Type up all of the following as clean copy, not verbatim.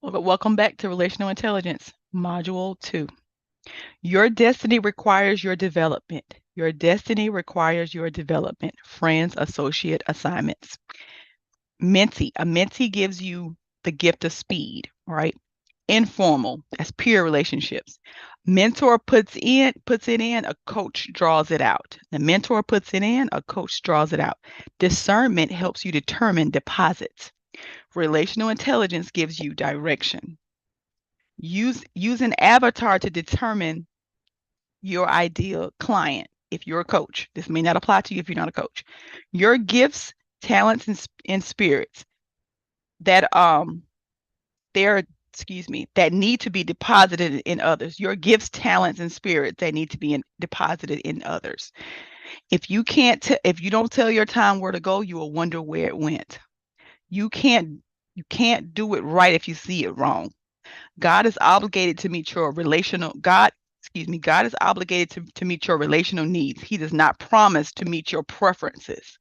Welcome back to Relational Intelligence, Module 2. Your destiny requires your development. Your destiny requires your development. Friends, associate assignments. Mentee. A mentee gives you the gift of speed, right? Informal, that's peer relationships. Mentor puts it in, a coach draws it out. The mentor puts it in, a coach draws it out. Discernment helps you determine deposits. Relational intelligence gives you direction. Use an avatar to determine your ideal client. If you're a coach, this may not apply to you if you're not a coach. Your gifts, talents, and spirits that they're that need to be deposited in others. Your gifts, talents, and spirits that need to be deposited in others. If if you don't tell your time where to go, you will wonder where it went. You can't do it right if you see it wrong. God is obligated to meet your relational God is obligated to meet your relational needs. He does not promise to meet your preferences.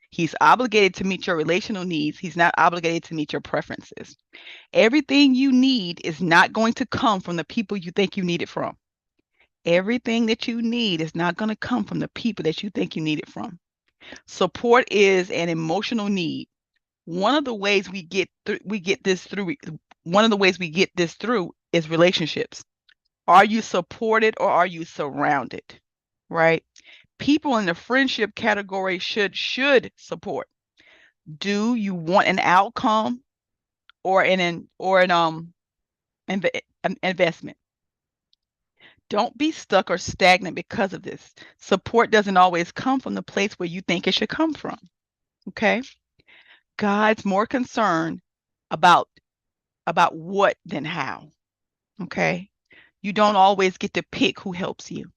He's obligated to meet your relational needs. He's not obligated to meet your preferences. Everything you need is not going to come from the people you think you need it from. Everything that you need is not going to come from the people that you think you need it from. Support is an emotional need. One of the ways we get this through one of the ways we get this through is relationships. Are you supported or are you surrounded? Right? People in the friendship category should support. Do you want an outcome or an investment? Don't be stuck or stagnant because of this. Support doesn't always come from the place where you think it should come from. Okay? God's more concerned about what than how. Okay? You don't always get to pick who helps you.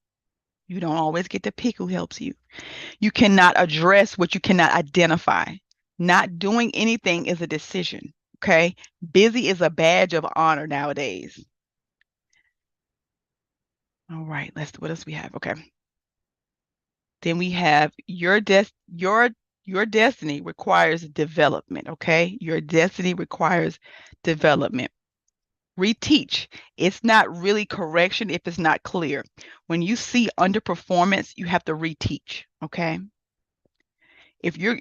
You don't always get to pick who helps you. You cannot address what you cannot identify. Not doing anything is a decision. Okay? Busy is a badge of honor nowadays. All right, what else we have? Okay. Then we have your destiny requires development, okay? Your destiny requires development. Reteach. It's not really correction if it's not clear. When you see underperformance, you have to reteach, okay? If you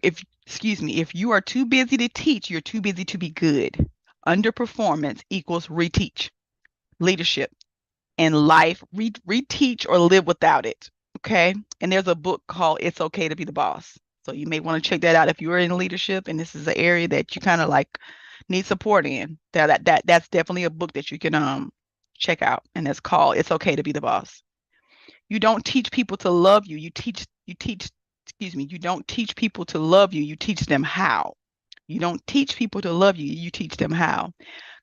are too busy to teach, you're too busy to be good. Underperformance equals reteach. Leadership and life, reteach or live without it, okay? And there's a book called It's Okay to Be the Boss. So you may want to check that out if you're in leadership and this is an area that you kind of like need support in. That's definitely a book that you can check out, and it's called It's Okay to Be the Boss. You don't teach people to love you. You don't teach people to love you. You teach them how. You don't teach people to love you. You teach them how.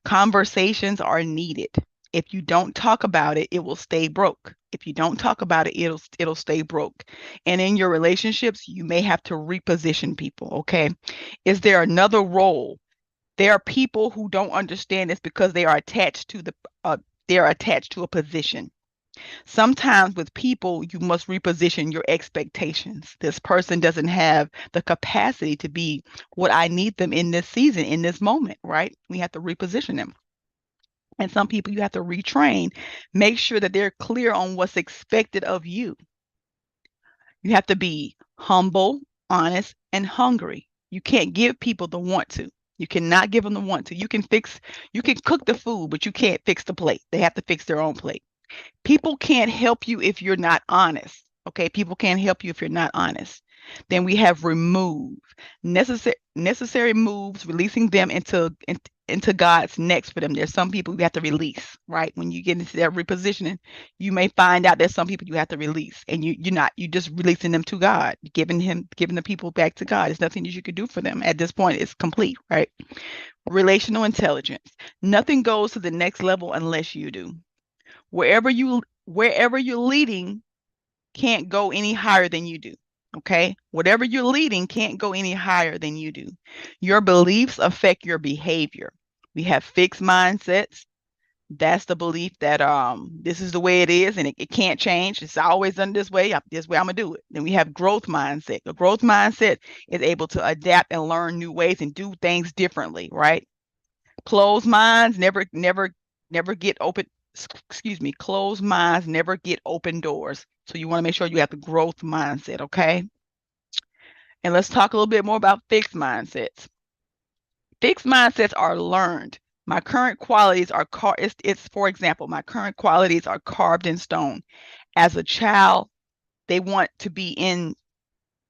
Conversations are needed. If you don't talk about it, it will stay broke. If you don't talk about it, it'll stay broke. And in your relationships, you may have to reposition people, okay? Is there another role? There are people who don't understand this because they are attached to a position. Sometimes with people, you must reposition your expectations. This person doesn't have the capacity to be what I need them in this season, in this moment, right? We have to reposition them. And some people you have to retrain. Make sure that they're clear on what's expected of you. You have to be humble, honest, and hungry. You can't give people the want to. You cannot give them the want to. You can cook the food, but you can't fix the plate. They have to fix their own plate. People can't help you if you're not honest. Okay, people can't help you if you're not honest. Then we have remove. Necessary moves, releasing them into God's next for them. There's some people you have to release, right? When you get into that repositioning, you may find out there's some people you have to release, and you're just releasing them to God, giving the people back to God. There's nothing that you could do for them at this point. It's complete, right? Relational intelligence. Nothing goes to the next level unless you do. Wherever you're leading can't go any higher than you do. Okay? Whatever you're leading can't go any higher than you do. Your beliefs affect your behavior. We have fixed mindsets. That's the belief that this is the way it is and it can't change. It's always done this way. This way I'm gonna do it. Then we have growth mindset. The growth mindset is able to adapt and learn new ways and do things differently, right? closed minds never get open. Excuse me. Closed minds never get open doors. So you want to make sure you have the growth mindset, okay? And let's talk a little bit more about fixed mindsets. Fixed mindsets are learned. My current qualities are it's for example, my current qualities are carved in stone. As a child, they want to be in,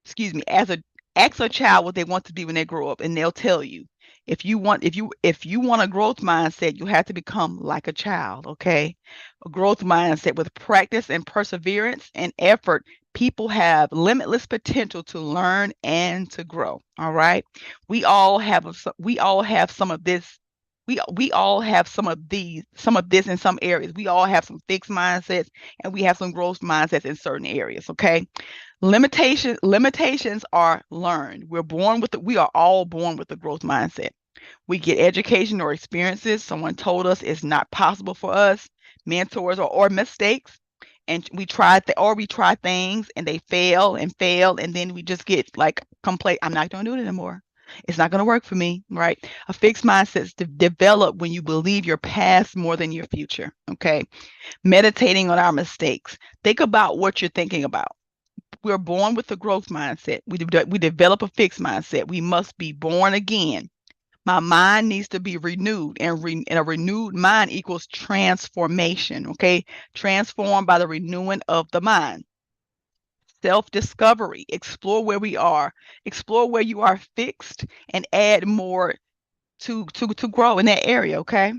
excuse me, ask a child what they want to be when they grow up, and they'll tell you. If you want a growth mindset, you have to become like a child, okay? A growth mindset with practice and perseverance and effort, people have limitless potential to learn and to grow. All right. We all have some of this. We all have some of this in some areas. We all have some fixed mindsets and we have some growth mindsets in certain areas. Okay. Limitations are learned. We are all born with a growth mindset. We get education or experiences. Someone told us it's not possible for us, mentors or mistakes. And we try things and they fail, and then we just get like complain. I'm not going to do it anymore. It's not going to work for me, right? A fixed mindset is develop when you believe your past more than your future. Okay, meditating on our mistakes. Think about what you're thinking about. We're born with a growth mindset. We develop a fixed mindset. We must be born again. My mind needs to be renewed, and a renewed mind equals transformation. Okay, transformed by the renewing of the mind. Self-discovery. Explore where you are fixed, and add more to grow in that area. Okay,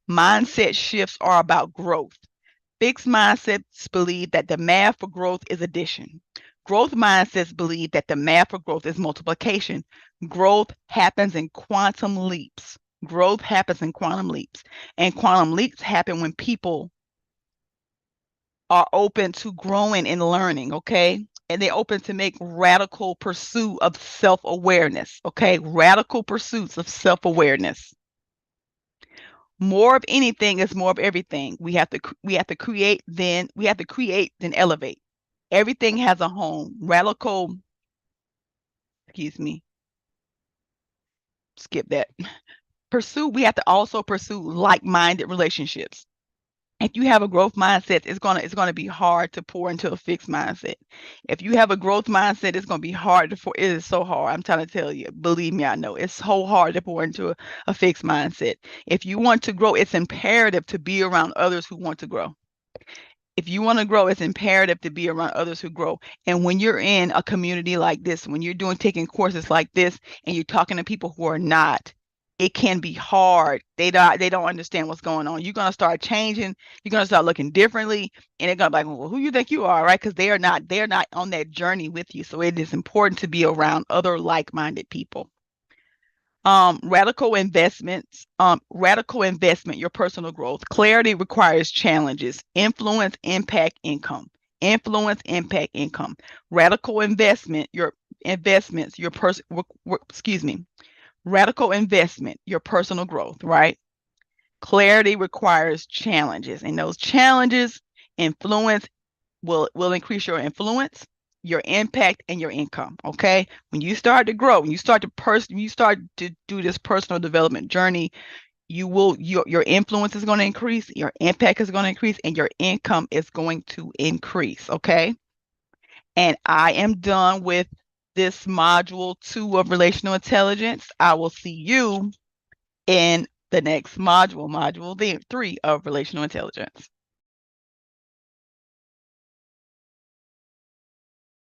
mindset shifts are about growth. Fixed mindsets believe that the math for growth is addition. Growth mindsets believe that the math for growth is multiplication. Growth happens in quantum leaps. Growth happens in quantum leaps. And quantum leaps happen when people are open to growing and learning, okay? And they're open to make radical pursuit of self-awareness, okay? Radical pursuits of self-awareness. More of anything is more of everything. We have to create, then elevate. Everything has a home. Excuse me, skip that. We have to also pursue like-minded relationships. If you have a growth mindset, it's gonna be hard to pour into a fixed mindset. If you have a growth mindset, it's gonna be hard to pour. It is so hard. I'm trying to tell you. Believe me, I know it's so hard to pour into a fixed mindset. If you want to grow, it's imperative to be around others who want to grow. If you want to grow, it's imperative to be around others who grow. And when you're in a community like this, when you're taking courses like this, and you're talking to people who are not, it can be hard. They don't understand what's going on. You're gonna start changing. You're gonna start looking differently, and they're gonna be like, well, who you think you are, right? Because they're not on that journey with you. So it is important to be around other like-minded people. Radical investment, your personal growth. Clarity requires challenges. Influence, impact, income. Radical investment, your investments, your person, excuse me. Radical investment, your personal growth, right? Clarity requires challenges, and those challenges influence will increase your influence, your impact, and your income. Okay, when you start to grow, when you start to do this personal development journey, your influence is going to increase, your impact is going to increase, and your income is going to increase. Okay, and I am done with this module 2 of relational intelligence. I will see you in the next module 3 of relational intelligence.